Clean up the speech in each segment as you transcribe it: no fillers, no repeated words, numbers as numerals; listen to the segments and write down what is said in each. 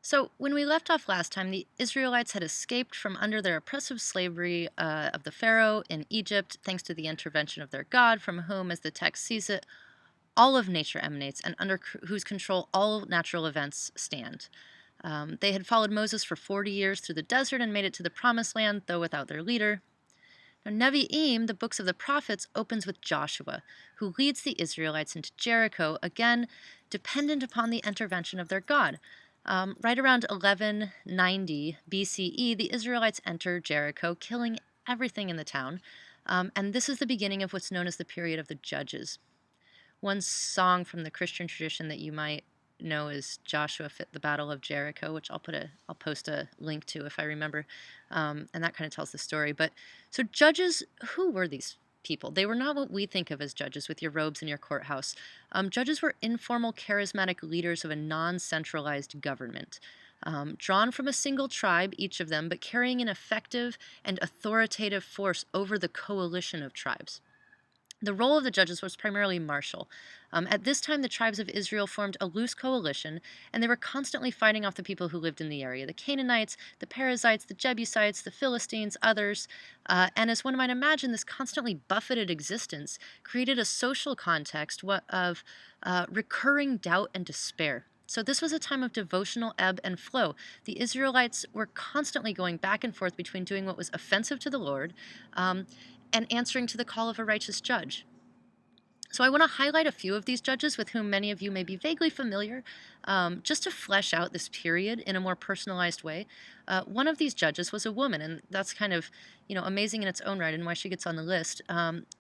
So, when we left off last time, the Israelites had escaped from under their oppressive slavery of the Pharaoh in Egypt, thanks to the intervention of their God, from whom, as the text sees it, all of nature emanates and under whose control all natural events stand. They had followed Moses for 40 years through the desert and made it to the promised land, though without their leader. Now, Nevi'im, the books of the prophets, opens with Joshua, who leads the Israelites into Jericho, again dependent upon the intervention of their God. Right around 1190 BCE, the Israelites enter Jericho, killing everything in the town. And this is the beginning of what's known as the period of the Judges. One song from the Christian tradition that you might know is Joshua Fit the Battle of Jericho, which I'll post a link to if I remember. And that kind of tells the story. But so judges, who were these people? They were not what we think of as judges with your robes in your courthouse. Judges were informal, charismatic leaders of a non-centralized government. Drawn from a single tribe, each of them, but carrying an effective and authoritative force over the coalition of tribes. The role of the judges was primarily martial. At this time, the tribes of Israel formed a loose coalition, and they were constantly fighting off the people who lived in the area: the Canaanites, the Perizzites, the Jebusites, the Philistines, others. And as one might imagine, this constantly buffeted existence created a social context of recurring doubt and despair. So, this was a time of devotional ebb and flow. The Israelites were constantly going back and forth between doing what was offensive to the Lord and answering to the call of a righteous judge. So I want to highlight a few of these judges with whom many of you may be vaguely familiar, just to flesh out this period in a more personalized way. One of these judges was a woman, and that's kind of, amazing in its own right and why she gets on the list.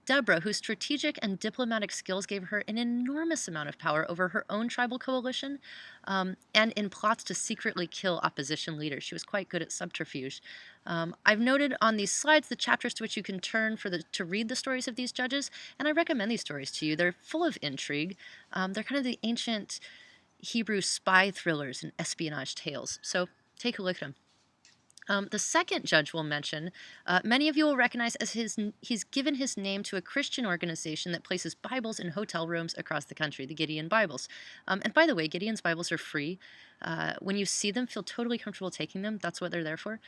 Deborah, whose strategic and diplomatic skills gave her an enormous amount of power over her own tribal coalition, and in plots to secretly kill opposition leaders. She was quite good at subterfuge. I've noted on these slides the chapters to which you can turn to read the stories of these judges, and I recommend these stories to you. They're full of intrigue. They're kind of the ancient Hebrew spy thrillers and espionage tales. So take a look at them. The second judge we'll mention, many of you will recognize as he's given his name to a Christian organization that places Bibles in hotel rooms across the country, the Gideon Bibles. And by the way, Gideon's Bibles are free. When you see them, feel totally comfortable taking them. That's what they're there for.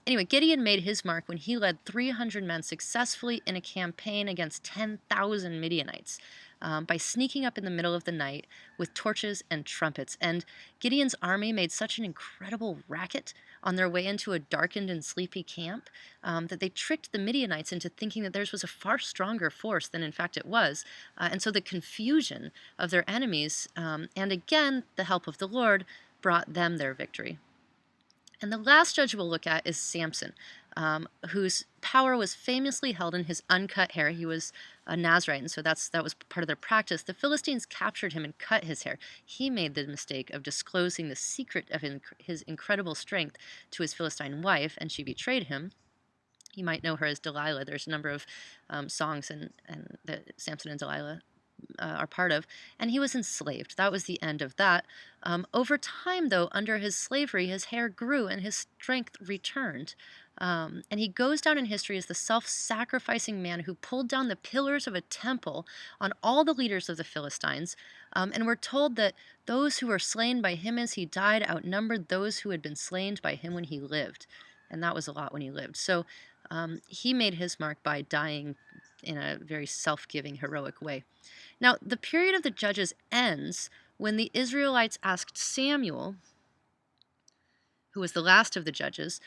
Anyway, Gideon made his mark when he led 300 men successfully in a campaign against 10,000 Midianites. By sneaking up in the middle of the night with torches and trumpets. And Gideon's army made such an incredible racket on their way into a darkened and sleepy camp that they tricked the Midianites into thinking that theirs was a far stronger force than in fact it was. And so the confusion of their enemies, and again, the help of the Lord, brought them their victory. And the last judge we'll look at is Samson, whose power was famously held in his uncut hair. He was a Nazarite, and so that was part of their practice. The Philistines captured him and cut his hair. He made the mistake of disclosing the secret of his incredible strength to his Philistine wife, and she betrayed him. You might know her as Delilah. There's a number of songs and that Samson and Delilah are part of, and he was enslaved. That was the end of that. Over time, though, under his slavery, his hair grew and his strength returned. And he goes down in history as the self-sacrificing man who pulled down the pillars of a temple on all the leaders of the Philistines. And we're told that those who were slain by him as he died outnumbered those who had been slain by him when he lived. And that was a lot when he lived. So he made his mark by dying in a very self-giving, heroic way. Now, the period of the judges ends when the Israelites asked Samuel, who was the last of the judges,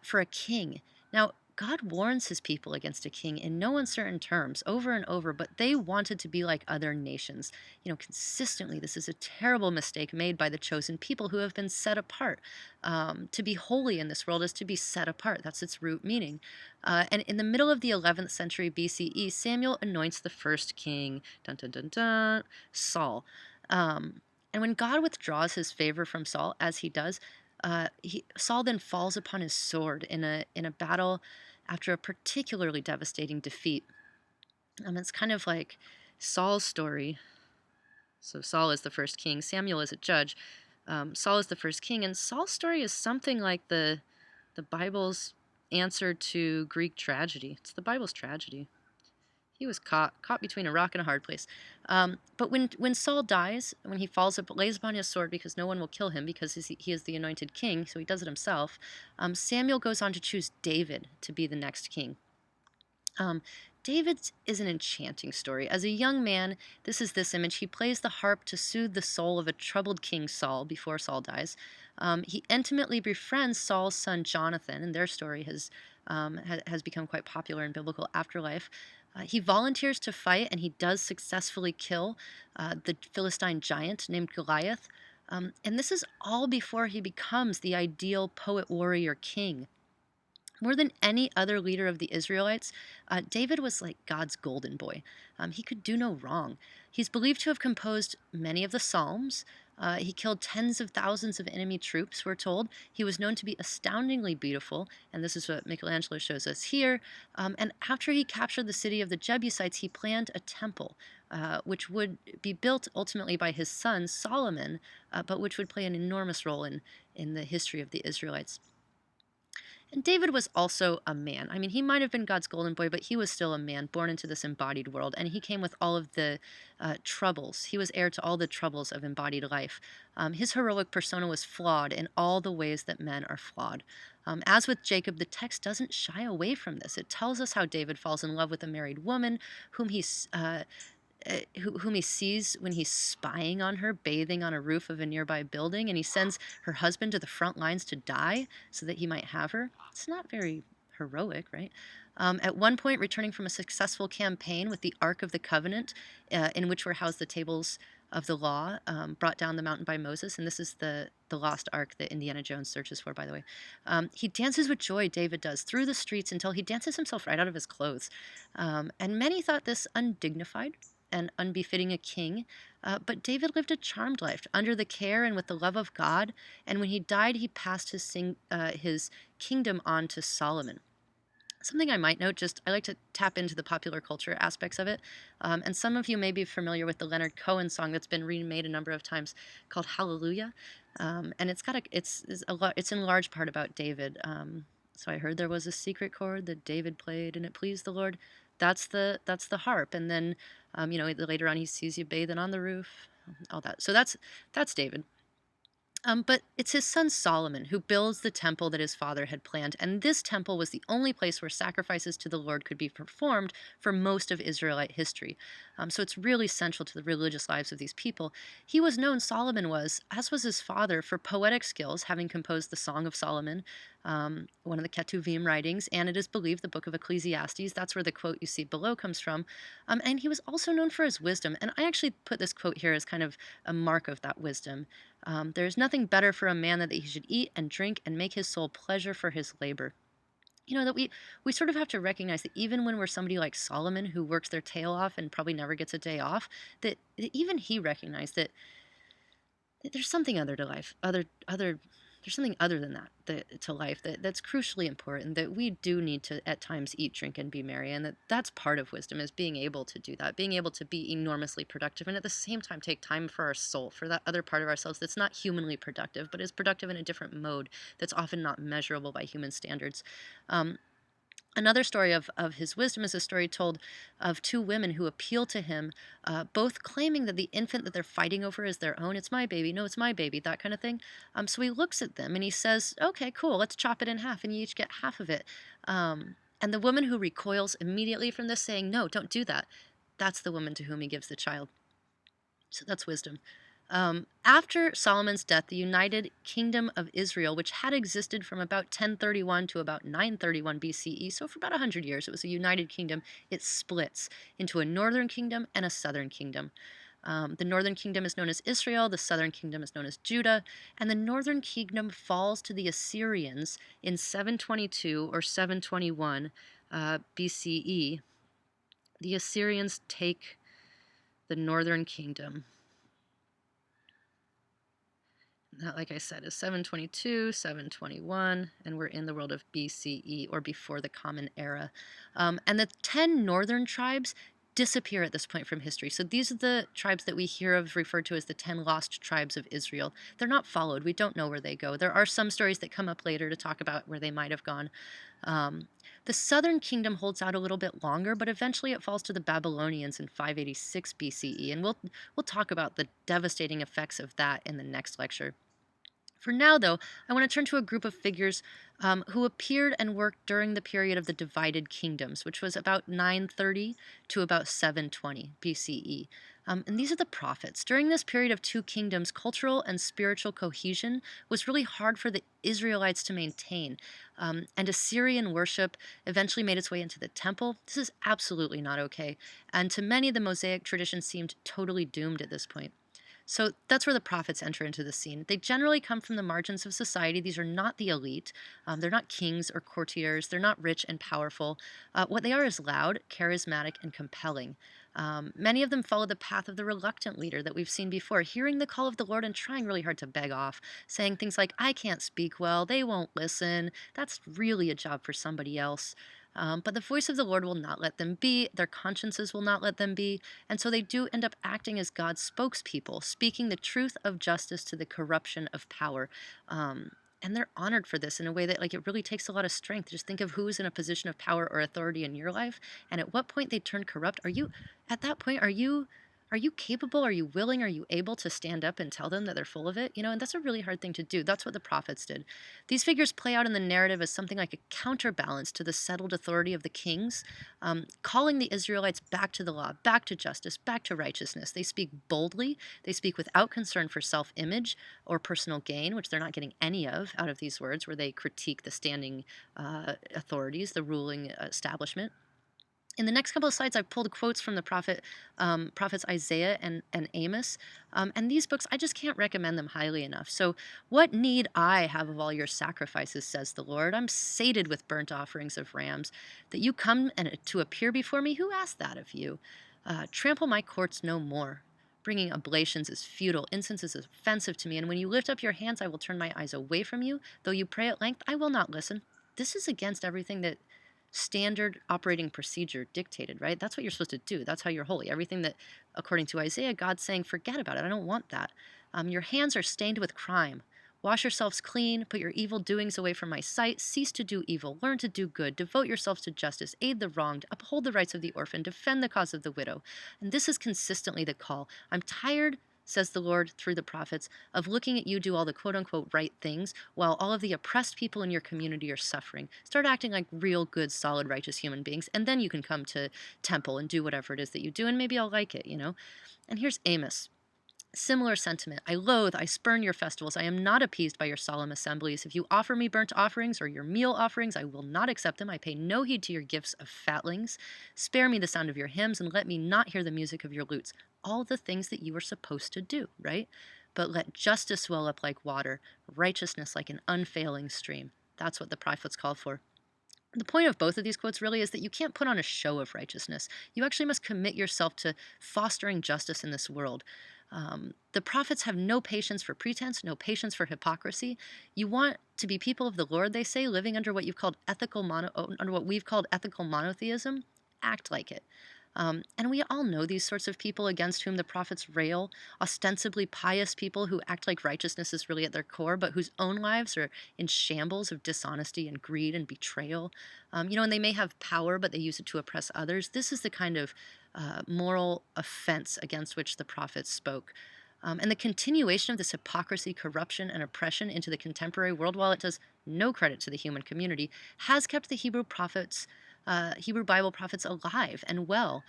for a king. Now, God warns his people against a king in no uncertain terms over and over, but they wanted to be like other nations. Consistently, this is a terrible mistake made by the chosen people who have been set apart. To be holy in this world is to be set apart. That's its root meaning. And in the middle of the 11th century BCE, Samuel anoints the first king, dun, dun, dun, dun, Saul. And when God withdraws his favor from Saul, as he does, Saul then falls upon his sword in a battle after a particularly devastating defeat. It's kind of like Saul's story. So Saul is the first king. Samuel is a judge. Saul is the first king, and Saul's story is something like the Bible's answer to Greek tragedy. It's the Bible's tragedy. He was caught between a rock and a hard place. But when Saul dies, when he falls up, lays upon his sword because no one will kill him because he is the anointed king, so he does it himself. Samuel goes on to choose David to be the next king. Um, David's is an enchanting story. As a young man, this is this image. He plays the harp to soothe the soul of a troubled king Saul before Saul dies. He intimately befriends Saul's son Jonathan, and their story has become quite popular in biblical afterlife. He volunteers to fight, and he does successfully kill the Philistine giant named Goliath. And this is all before he becomes the ideal poet warrior king. More than any other leader of the Israelites, David was like God's golden boy. He could do no wrong. He's believed to have composed many of the Psalms. He killed tens of thousands of enemy troops, we're told. He was known to be astoundingly beautiful, and this is what Michelangelo shows us here. And after he captured the city of the Jebusites, he planned a temple, which would be built ultimately by his son Solomon, but which would play an enormous role in the history of the Israelites. And David was also a man. I mean, he might have been God's golden boy, but he was still a man born into this embodied world. And he came with all of the troubles. He was heir to all the troubles of embodied life. His heroic persona was flawed in all the ways that men are flawed. As with Jacob, the text doesn't shy away from this. It tells us how David falls in love with a married woman whom he sees when he's spying on her bathing on a roof of a nearby building, and he sends her husband to the front lines to die so that he might have her. It's not very heroic, right? At one point, returning from a successful campaign with the Ark of the Covenant, in which were housed the tables of the law brought down the mountain by Moses, and this is the lost ark that Indiana Jones searches for, by the way. He dances with joy, David does, through the streets until he dances himself right out of his clothes. And many thought this undignified and unbefitting a king. But David lived a charmed life under the care and with the love of God. And when he died, he passed his kingdom on to Solomon. Something I might note, I like to tap into the popular culture aspects of it. And some of you may be familiar with the Leonard Cohen song that's been remade a number of times called Hallelujah. And it's in large part about David. So I heard there was a secret chord that David played and it pleased the Lord. That's the harp. And then, later on he sees you bathing on the roof, all that. So that's David. But it's his son Solomon who builds the temple that his father had planned, and this temple was the only place where sacrifices to the Lord could be performed for most of Israelite history. So it's really central to the religious lives of these people. He was known, Solomon was, as was his father, for poetic skills, having composed the Song of Solomon, one of the Ketuvim writings, and it is believed the book of Ecclesiastes. That's where the quote you see below comes from. And he was also known for his wisdom, and I actually put this quote here as kind of a mark of that wisdom. There is nothing better for a man than that he should eat and drink and make his soul pleasure for his labor. That we sort of have to recognize that even when we're somebody like Solomon who works their tail off and probably never gets a day off, that even he recognized that there's something other to life, there's something other than that to life that's crucially important, that we do need to at times eat, drink, and be merry, and that's part of wisdom, is being able to do that, being able to be enormously productive, and at the same time take time for our soul, for that other part of ourselves that's not humanly productive, but is productive in a different mode that's often not measurable by human standards. Another story of his wisdom is a story told of two women who appeal to him, both claiming that the infant that they're fighting over is their own. It's my baby. No, it's my baby, that kind of thing. So he looks at them and he says, okay, cool, let's chop it in half and you each get half of it. And the woman who recoils immediately from this, saying, no, don't do that, that's the woman to whom he gives the child. So that's wisdom. After Solomon's death, the United Kingdom of Israel, which had existed from about 1031 to about 931 BCE, so for about 100 years, it was a united kingdom, it splits into a northern kingdom and a southern kingdom. The northern kingdom is known as Israel, the southern kingdom is known as Judah, and the northern kingdom falls to the Assyrians in 722 or 721 BCE. The Assyrians take the northern kingdom. That, like I said, is 722, 721, and we're in the world of BCE, or before the Common Era. And the 10 northern tribes disappear at this point from history. So these are the tribes that we hear of referred to as the 10 lost tribes of Israel. They're not followed. We don't know where they go. There are some stories that come up later to talk about where they might have gone. Um, the southern kingdom holds out a little bit longer, but eventually it falls to the Babylonians in 586 BCE, and we'll talk about the devastating effects of that in the next lecture. For now, though, I want to turn to a group of figures who appeared and worked during the period of the divided kingdoms, which was about 930 to about 720 BCE. And these are the prophets. During this period of two kingdoms, cultural and spiritual cohesion was really hard for the Israelites to maintain. And Assyrian worship eventually made its way into the temple. This is absolutely not okay. And to many, the Mosaic tradition seemed totally doomed at this point. So that's where the prophets enter into the scene. They generally come from the margins of society. These are not the elite. They're not kings or courtiers. They're not rich and powerful. What they are is loud, charismatic, and compelling. Many of them follow the path of the reluctant leader that we've seen before, hearing the call of the Lord and trying really hard to beg off, saying things like, I can't speak well, they won't listen, that's really a job for somebody else. But the voice of the Lord will not let them be, their consciences will not let them be, and so they do end up acting as God's spokespeople, speaking the truth of justice to the corruption of power. And they're honored for this in a way that it really takes a lot of strength. Just think of who's in a position of power or authority in your life, and at what point they turn corrupt. At that point, are you capable? Are you willing? Are you able to stand up and tell them that they're full of it? And that's a really hard thing to do. That's what the prophets did. These figures play out in the narrative as something like a counterbalance to the settled authority of the kings, calling the Israelites back to the law, back to justice, back to righteousness. They speak boldly. They speak without concern for self-image or personal gain, which they're not getting any of out of these words, where they critique the standing authorities, the ruling establishment. In the next couple of slides, I've pulled quotes from the prophets Isaiah and Amos. And these books, I just can't recommend them highly enough. So, what need I have of all your sacrifices, says the Lord? I'm sated with burnt offerings of rams. That you come and to appear before me? Who asked that of you? Trample my courts no more. Bringing oblations is futile. Incense is offensive to me. And when you lift up your hands, I will turn my eyes away from you. Though you pray at length, I will not listen. This is against everything that standard operating procedure dictated, right? That's what you're supposed to do. That's how you're holy. Everything that, according to Isaiah, God's saying, forget about it. I don't want that. Your hands are stained with crime. Wash yourselves clean. Put your evil doings away from my sight. Cease to do evil. Learn to do good. Devote yourselves to justice. Aid the wronged. Uphold the rights of the orphan. Defend the cause of the widow. And this is consistently the call. I'm tired, says the Lord through the prophets, of looking at you do all the quote-unquote right things while all of the oppressed people in your community are suffering. Start acting like real, good, solid, righteous human beings, and then you can come to temple and do whatever it is that you do, and maybe I'll like it, And here's Amos. Similar sentiment. I spurn your festivals. I am not appeased by your solemn assemblies. If you offer me burnt offerings or your meal offerings, I will not accept them. I pay no heed to your gifts of fatlings. Spare me the sound of your hymns and let me not hear the music of your lutes. All the things that you are supposed to do, right? But let justice well up like water, righteousness like an unfailing stream. That's what the prophets call for. The point of both of these quotes really is that you can't put on a show of righteousness. You actually must commit yourself to fostering justice in this world. The prophets have no patience for pretense, no patience for hypocrisy. You want to be people of the Lord, they say, living under what we've called ethical monotheism. Act like it. And we all know these sorts of people against whom the prophets rail, ostensibly pious people who act like righteousness is really at their core, but whose own lives are in shambles of dishonesty and greed and betrayal. And they may have power, but they use it to oppress others. This is the kind of moral offense against which the prophets spoke. And the continuation of this hypocrisy, corruption, and oppression into the contemporary world, while it does no credit to the human community, has kept the Hebrew Bible prophets alive and well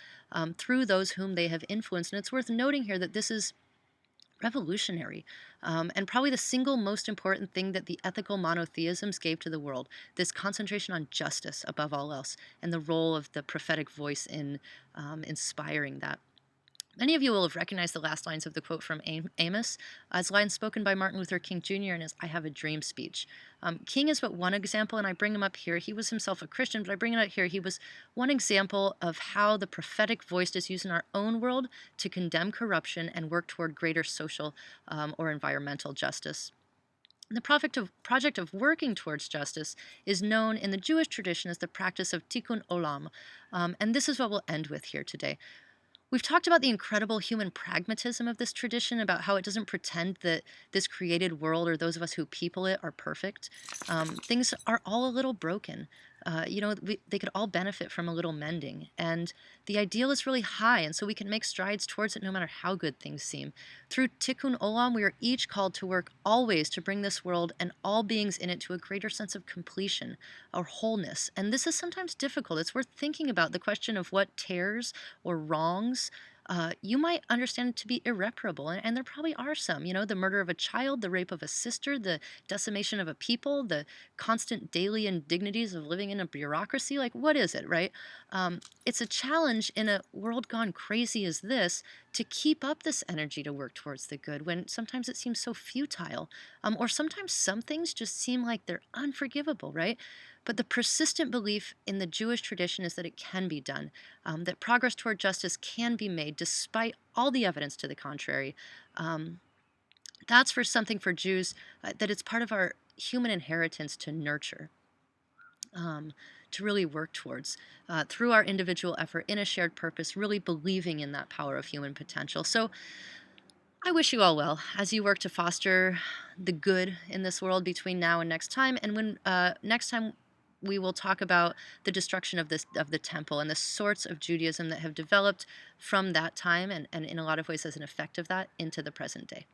through those whom they have influenced. And it's worth noting here that this is revolutionary and probably the single most important thing that the ethical monotheisms gave to the world, this concentration on justice above all else and the role of the prophetic voice in inspiring that. Many of you will have recognized the last lines of the quote from Amos as lines spoken by Martin Luther King Jr. in his I Have a Dream speech. King is but one example, and I bring him up here. He was himself a Christian, but I bring it up here. He was one example of how the prophetic voice is used in our own world to condemn corruption and work toward greater social or environmental justice. The project of working towards justice is known in the Jewish tradition as the practice of tikkun olam. And this is what we'll end with here today. We've talked about the incredible human pragmatism of this tradition, about how it doesn't pretend that this created world or those of us who people it are perfect. Things are all a little broken. They could all benefit from a little mending. And the ideal is really high, and so we can make strides towards it no matter how good things seem. Through Tikkun Olam, we are each called to work always to bring this world and all beings in it to a greater sense of completion or wholeness. And this is sometimes difficult. It's worth thinking about the question of what tears or wrongs you might understand to be irreparable, and there probably are some. The murder of a child, the rape of a sister, the decimation of a people, the constant daily indignities of living in a bureaucracy. Like, what is it, right? It's a challenge in a world gone crazy as this to keep up this energy to work towards the good when sometimes it seems so futile, or sometimes some things just seem like they're unforgivable, right? But the persistent belief in the Jewish tradition is that it can be done, that progress toward justice can be made despite all the evidence to the contrary. Um, that's for something for Jews that it's part of our human inheritance to nurture, um, to really work towards through our individual effort in a shared purpose, really believing in that power of human potential. So I wish you all well as you work to foster the good in this world between now and next time. And when next time we will talk about the destruction of the temple and the sorts of Judaism that have developed from that time and in a lot of ways as an effect of that into the present day.